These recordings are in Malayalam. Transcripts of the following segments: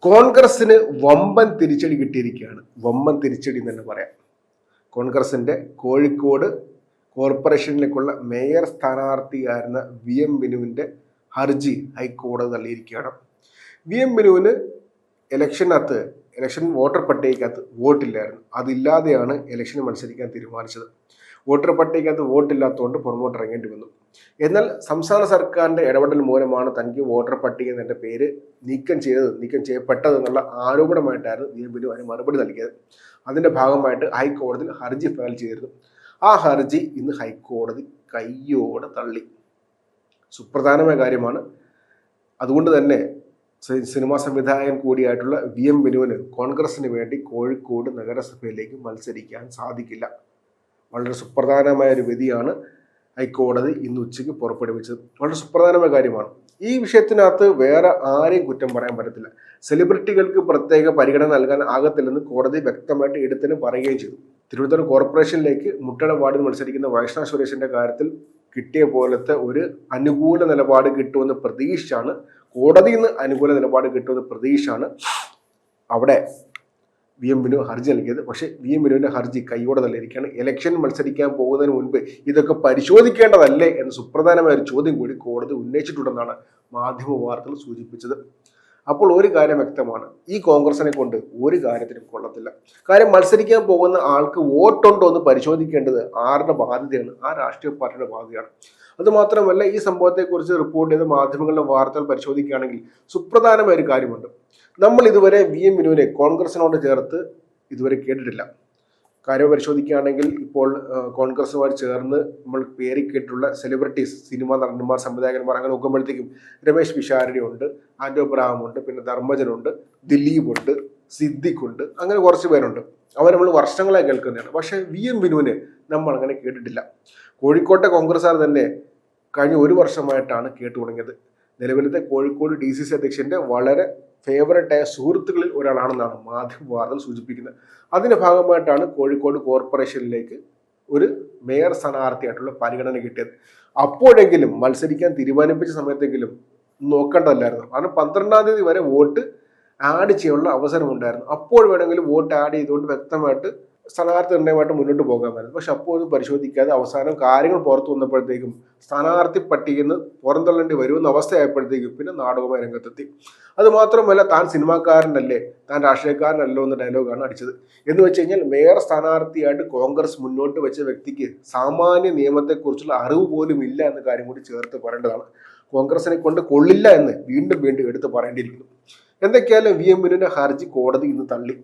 കോൺഗ്രസിന് വമ്പൻ തിരിച്ചടി കിട്ടിയിരിക്കുകയാണ്. വമ്പൻ തിരിച്ചടി എന്ന് തന്നെ പറയാം. കോൺഗ്രസിന്റെ കോഴിക്കോട് കോർപ്പറേഷനിലേക്കുള്ള മേയർ സ്ഥാനാർത്ഥിയായിരുന്ന VM ബിനുവിന്റെ ഹർജി ഹൈക്കോടതി തള്ളിയിരിക്കുകയാണ്. VM ബിനുവിന് ഇലക്ഷൻ വോട്ടർ പട്ടികയ്ക്കകത്ത് വോട്ടില്ലായിരുന്നു. അതില്ലാതെയാണ് ഇലക്ഷന് മത്സരിക്കാൻ തീരുമാനിച്ചത്. വോട്ടർ പട്ടികയ്ക്കകത്ത് വോട്ടില്ലാത്തതുകൊണ്ട് പുറമോട്ട് ഇറങ്ങേണ്ടി വന്നു. എന്നാൽ സംസ്ഥാന സർക്കാരിന്റെ ഇടപെടൽ മൂലമാണ് തനിക്ക് വോട്ടർ പട്ടികയിൽ നിന്ന് എൻ്റെ പേര് നീക്കം ചെയ്യപ്പെട്ടത് എന്നുള്ള ആരോപണമായിട്ടായിരുന്നു VM ബിനു അതിന് മറുപടി നൽകിയത്. അതിന്റെ ഭാഗമായിട്ട് ഹൈക്കോടതിയിൽ ഹർജി ഫയൽ ചെയ്തിരുന്നു. ആ ഹർജി ഇന്ന് ഹൈക്കോടതി കയ്യോടെ തള്ളി. സുപ്രധാനമായ കാര്യമാണ്. അതുകൊണ്ട് തന്നെ സിനിമാ സംവിധായകൻ കൂടിയായിട്ടുള്ള VM ബിനുവിന് കോൺഗ്രസിന് വേണ്ടി കോഴിക്കോട് നഗരസഭയിലേക്ക് മത്സരിക്കാൻ സാധിക്കില്ല. വളരെ സുപ്രധാനമായ ഒരു വിധിയാണ് ഹൈക്കോടതി ഇന്ന് ഉച്ചയ്ക്ക് പുറപ്പെടുവിച്ചത്. വളരെ സുപ്രധാനമായ കാര്യമാണ്. ഈ വിഷയത്തിനകത്ത് വേറെ ആരെയും കുറ്റം പറയാൻ പറ്റത്തില്ല. സെലിബ്രിറ്റികൾക്ക് പ്രത്യേക പരിഗണന നൽകാൻ ആകത്തില്ലെന്ന് കോടതി വ്യക്തമായിട്ട് എടുത്തിന് പറയുകയും ചെയ്തു. തിരുവനന്തപുരം കോർപ്പറേഷനിലേക്ക് മുട്ടട വാർഡിൽ മത്സരിക്കുന്ന വൈഷ്ണവ് സുരേഷിന്റെ കാര്യത്തിൽ കിട്ടിയ പോലത്തെ ഒരു അനുകൂല നിലപാട് കിട്ടുമെന്ന് പ്രതീക്ഷിച്ചാണ്, കോടതിയിൽ നിന്ന് അനുകൂല നിലപാട് കിട്ടുമെന്ന് പ്രതീക്ഷിച്ചാണ് അവിടെ VM ബിനു ഹർജി നൽകിയത്. പക്ഷേ VM ബിനുവിന്റെ ഹർജി കൈയോടെ തള്ളിയിരിക്കുകയാണ്. ഇലക്ഷൻ മത്സരിക്കാൻ പോകുന്നതിന് മുൻപ് ഇതൊക്കെ പരിശോധിക്കേണ്ടതല്ലേ എന്ന സുപ്രധാനമായ ഒരു ചോദ്യം കൂടി കോടതി ഉന്നയിച്ചിട്ടുണ്ടെന്നാണ് മാധ്യമ വാർത്തകൾ സൂചിപ്പിച്ചത്. അപ്പോൾ ഒരു കാര്യം വ്യക്തമാണ്, ഈ കോൺഗ്രസിനെ കൊണ്ട് ഒരു കാര്യത്തിനും കൊള്ളത്തില്ല. കാര്യം മത്സരിക്കാൻ പോകുന്ന ആൾക്ക് വോട്ടുണ്ടോ എന്ന് പരിശോധിക്കേണ്ടത് ആരുടെ ബാധ്യതയാണ്? ആ രാഷ്ട്രീയ പാർട്ടിയുടെ ബാധ്യതയാണ്. അതുമാത്രമല്ല, ഈ സംഭവത്തെക്കുറിച്ച് റിപ്പോർട്ട് ചെയ്ത മാധ്യമങ്ങളുടെ വാർത്തകൾ പരിശോധിക്കുകയാണെങ്കിൽ സുപ്രധാനമായ ഒരു കാര്യമുണ്ട്. നമ്മൾ ഇതുവരെ VM ബിനുവിനെ കോൺഗ്രസിനോട് ചേർത്ത് ഇതുവരെ കേട്ടിട്ടില്ല. കാര്യം പരിശോധിക്കുകയാണെങ്കിൽ ഇപ്പോൾ കോൺഗ്രസുമായി ചേർന്ന് നമ്മൾ പേര് കേട്ടിട്ടുള്ള സെലിബ്രിറ്റീസ്, സിനിമാ നടന്മാർ, സംവിധായകന്മാർ, അങ്ങനെ നോക്കുമ്പോഴത്തേക്കും രമേശ് പിഷാരടി ഉണ്ട്, ആൻഡോ അബ്രഹാം ഉണ്ട്, പിന്നെ ധർമ്മജനുണ്ട്, ദിലീപ് ഉണ്ട്, സിദ്ദിഖ് ഉണ്ട്, അങ്ങനെ കുറച്ച് പേരുണ്ട്. അവർ നമ്മൾ വർഷങ്ങളായി കേൾക്കുന്നതാണ്. പക്ഷേ VM ബിനുവിനെ നമ്മൾ അങ്ങനെ കേട്ടിട്ടില്ല. കോഴിക്കോട്ടെ കോൺഗ്രസ്സുകാർ തന്നെ കഴിഞ്ഞ ഒരു വർഷമായിട്ടാണ് കേട്ടു തുടങ്ങിയത്. നിലവിലത്തെ കോഴിക്കോട് DCC അധ്യക്ഷന്റെ വളരെ ഫേവറേറ്റായ സുഹൃത്തുക്കളിൽ ഒരാളാണെന്നാണ് മാധ്യമ വാർത്തകൾ സൂചിപ്പിക്കുന്നത്. അതിന്റെ ഭാഗമായിട്ടാണ് കോഴിക്കോട് കോർപ്പറേഷനിലേക്ക് ഒരു മേയർ സ്ഥാനാർത്ഥിയായിട്ടുള്ള പരിഗണന കിട്ടിയത്. അപ്പോഴെങ്കിലും മത്സരിക്കാൻ തീരുമാനിപ്പിച്ച സമയത്തെങ്കിലും നോക്കേണ്ടതല്ലായിരുന്നു. കാരണം 12-ാം തീയതി വരെ വോട്ട് ആഡ് ചെയ്യാനുള്ള അവസരം ഉണ്ടായിരുന്നു. അപ്പോൾ വേണമെങ്കിലും വോട്ട് ആഡ് ചെയ്തുകൊണ്ട് വ്യക്തമായിട്ട് സ്ഥാനാർത്ഥി നിർണ്ണയമായിട്ട് മുന്നോട്ട് പോകാമായിരുന്നു. പക്ഷെ അപ്പോൾ അത് പരിശോധിക്കാതെ അവസാനം കാര്യങ്ങൾ പുറത്തു വന്നപ്പോഴത്തേക്കും സ്ഥാനാർത്ഥി പട്ടികയിൽ നിന്ന് പുറന്തള്ളേണ്ടി വരുമെന്ന അവസ്ഥയായപ്പോഴത്തേക്കും പിന്നെ നാടകമായി രംഗത്തെത്തി. അതുമാത്രമല്ല, താൻ സിനിമാക്കാരനല്ലേ, താൻ രാഷ്ട്രീയക്കാരനല്ലോ എന്ന ഡയലോഗാണ് അടിച്ചത്. എന്ന് വെച്ച് കഴിഞ്ഞാൽ മേയർ സ്ഥാനാർത്ഥിയായിട്ട് കോൺഗ്രസ് മുന്നോട്ട് വെച്ച വ്യക്തിക്ക് സാമാന്യ നിയമത്തെക്കുറിച്ചുള്ള അറിവ് പോലും ഇല്ല എന്ന കാര്യം കൂടി ചേർത്ത് പറയേണ്ടതാണ്. കോൺഗ്രസിനെ കൊണ്ട് കൊള്ളില്ല എന്ന് വീണ്ടും എടുത്ത് പറയേണ്ടിയിരിക്കുന്നു. എന്തൊക്കെയായാലും VM ബിനുവിന്റെ ഹർജി കോടതി ഇന്ന് തള്ളി.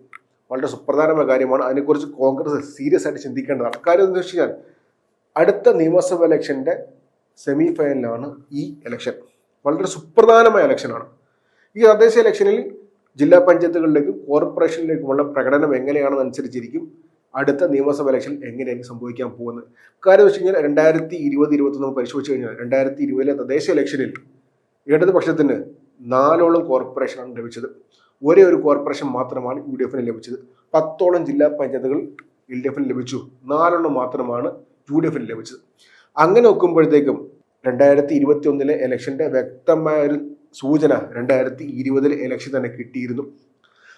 വളരെ സുപ്രധാനമായ കാര്യമാണ്. അതിനെക്കുറിച്ച് കോൺഗ്രസ് സീരിയസ് ആയിട്ട് ചിന്തിക്കേണ്ടതാണ്. കാര്യം എന്ന് വെച്ച് കഴിഞ്ഞാൽ അടുത്ത നിയമസഭ ഇലക്ഷന്റെ സെമി ഫൈനലാണ് ഈ ഇലക്ഷൻ. വളരെ സുപ്രധാനമായ ഇലക്ഷനാണ്. ഈ തദ്ദേശ ഇലക്ഷനിൽ ജില്ലാ പഞ്ചായത്തുകളിലേക്കും കോർപ്പറേഷനിലേക്കുമുള്ള പ്രകടനം എങ്ങനെയാണെന്നനുസരിച്ചിരിക്കും അടുത്ത നിയമസഭ ഇലക്ഷൻ എങ്ങനെയായിരിക്കും സംഭവിക്കാൻ പോകുന്നത്. കാര്യം വെച്ച് കഴിഞ്ഞാൽ 2020-21 നമ്മൾ പരിശോധിച്ച് കഴിഞ്ഞാൽ 2020 തദ്ദേശ ഇലക്ഷനിൽ ഇടതുപക്ഷത്തിന് 4 കോർപ്പറേഷനാണ് ലഭിച്ചത്. ഒരേ ഒരു കോർപ്പറേഷൻ മാത്രമാണ് UDF ലഭിച്ചത്. 10 ജില്ലാ പഞ്ചായത്തുകൾ LDF ലഭിച്ചു. 4 മാത്രമാണ് UDF ലഭിച്ചത്. അങ്ങനെ നോക്കുമ്പോഴത്തേക്കും 2021 ഇലക്ഷന്റെ വ്യക്തമായ ഒരു സൂചന 2020 ഇലക്ഷൻ തന്നെ കിട്ടിയിരുന്നു.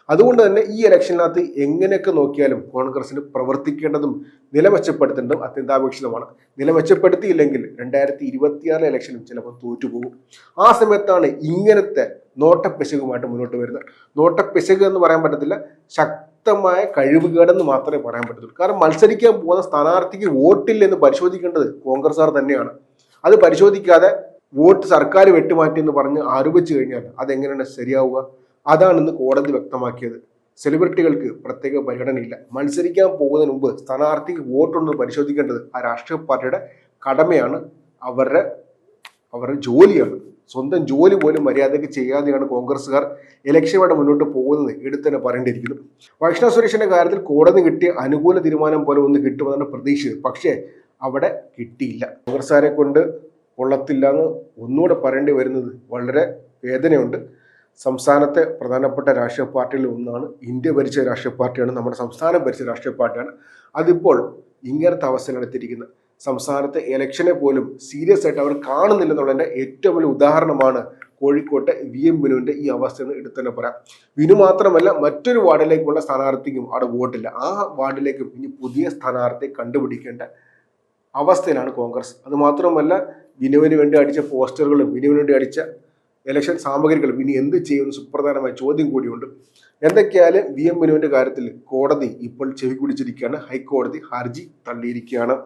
അതുകൊണ്ട് തന്നെ ഈ ഇലക്ഷനകത്ത് എങ്ങനെയൊക്കെ നോക്കിയാലും കോൺഗ്രസിന് പ്രവർത്തിക്കേണ്ടതും നില മെച്ചപ്പെടുത്തേണ്ടതും അത്യന്താപേക്ഷിതമാണ്. നില മെച്ചപ്പെടുത്തിയില്ലെങ്കിൽ 2026 ഇലക്ഷനും ചിലപ്പോൾ തോറ്റുപോകും. ആ സമയത്താണ് ഇങ്ങനത്തെ നോട്ടപ്പിശകുമായിട്ട് മുന്നോട്ട് വരുന്നത്. നോട്ടപ്പിശക് എന്ന് പറയാൻ പറ്റത്തില്ല, ശക്തമായ കഴിവുകേടെന്ന് മാത്രമേ പറയാൻ പറ്റത്തുള്ളൂ. കാരണം മത്സരിക്കാൻ പോകുന്ന സ്ഥാനാർത്ഥിക്ക് വോട്ടില്ല എന്ന് പരിശോധിക്കേണ്ടത് കോൺഗ്രസ്സുകാർ തന്നെയാണ്. അത് പരിശോധിക്കാതെ വോട്ട് സർക്കാർ വെട്ടിമാറ്റി എന്ന് പറഞ്ഞ് ആരോപിച്ചു കഴിഞ്ഞാൽ അതെങ്ങനെയാണ് ശരിയാവുക? അതാണ് ഇന്ന് കോടതി വ്യക്തമാക്കിയത്. സെലിബ്രിറ്റികൾക്ക് പ്രത്യേക പരിഗണനയില്ല. മത്സരിക്കാൻ പോകുന്നതിന് മുമ്പ് സ്ഥാനാർത്ഥിക്ക് വോട്ടുണ്ടെന്ന് പരിശോധിക്കേണ്ടത് ആ രാഷ്ട്രീയ പാർട്ടിയുടെ കടമയാണ്, അവരുടെ ജോലിയാണ്. സ്വന്തം ജോലി പോലും മര്യാദയ്ക്ക് ചെയ്യാതെയാണ് കോൺഗ്രസ്സുകാർ ഇലക്ഷനുമായിട്ട് മുന്നോട്ട് പോകുന്നത് എടുത്ത് തന്നെ പറയേണ്ടിയിരിക്കുന്നു. വൈഷ്ണവ് സുരേഷിന്റെ കാര്യത്തിൽ കോടതി കിട്ടിയ അനുകൂല തീരുമാനം പോലെ ഒന്ന് കിട്ടുമെന്നാണ് പ്രതീക്ഷിച്ചത്. പക്ഷേ അവിടെ കിട്ടിയില്ല. കോൺഗ്രസ്സുകാരെ കൊണ്ട് കൊള്ളത്തില്ല എന്ന് ഒന്നുകൂടെ പറയേണ്ടി വരുന്നത് വളരെ വേദനയുണ്ട്. സംസ്ഥാനത്തെ പ്രധാനപ്പെട്ട രാഷ്ട്രീയ പാർട്ടികളിൽ ഒന്നാണ്, ഇന്ത്യ ഭരിച്ച രാഷ്ട്രീയ പാർട്ടിയാണ്, നമ്മുടെ സംസ്ഥാനം ഭരിച്ച രാഷ്ട്രീയ പാർട്ടിയാണ്. അതിപ്പോൾ ഇങ്ങനത്തെ അവസ്ഥയിലാണ് എത്തിയിരിക്കുന്നത്. സംസ്ഥാനത്തെ ഇലക്ഷനെ പോലും സീരിയസ് ആയിട്ട് അവർ കാണുന്നില്ലെന്നുള്ളതിൻ്റെ ഏറ്റവും വലിയ ഉദാഹരണമാണ് കോഴിക്കോട്ടെ VM ബിനുവിന്റെ ഈ അവസ്ഥയെന്ന് എടുത്തു തന്നെ പറയാം. വിനു മാത്രമല്ല, മറ്റൊരു വാർഡിലേക്കുള്ള സ്ഥാനാർത്ഥിക്കും അവിടെ വോട്ടില്ല. ആ വാർഡിലേക്കും ഇനി പുതിയ സ്ഥാനാർത്ഥിയെ കണ്ടുപിടിക്കേണ്ട അവസ്ഥയിലാണ് കോൺഗ്രസ്. അത് മാത്രമല്ല, വിനുവിന് വേണ്ടി അടിച്ച പോസ്റ്ററുകളും വിനുവിന് വേണ്ടി അടിച്ച ഇലക്ഷൻ സാമഗ്രികളും ഇനി എന്ത് ചെയ്യുമെന്ന് സുപ്രധാനമായ ചോദ്യം കൂടിയുണ്ട്. എന്തൊക്കെയായാലും VM ബിനുവിന്റെ കാര്യത്തിൽ കോടതി ഇപ്പോൾ ചെവി പിടിച്ചിരിക്കുകയാണ്. ഹൈക്കോടതി ഹർജി തള്ളിയിരിക്കുകയാണ്.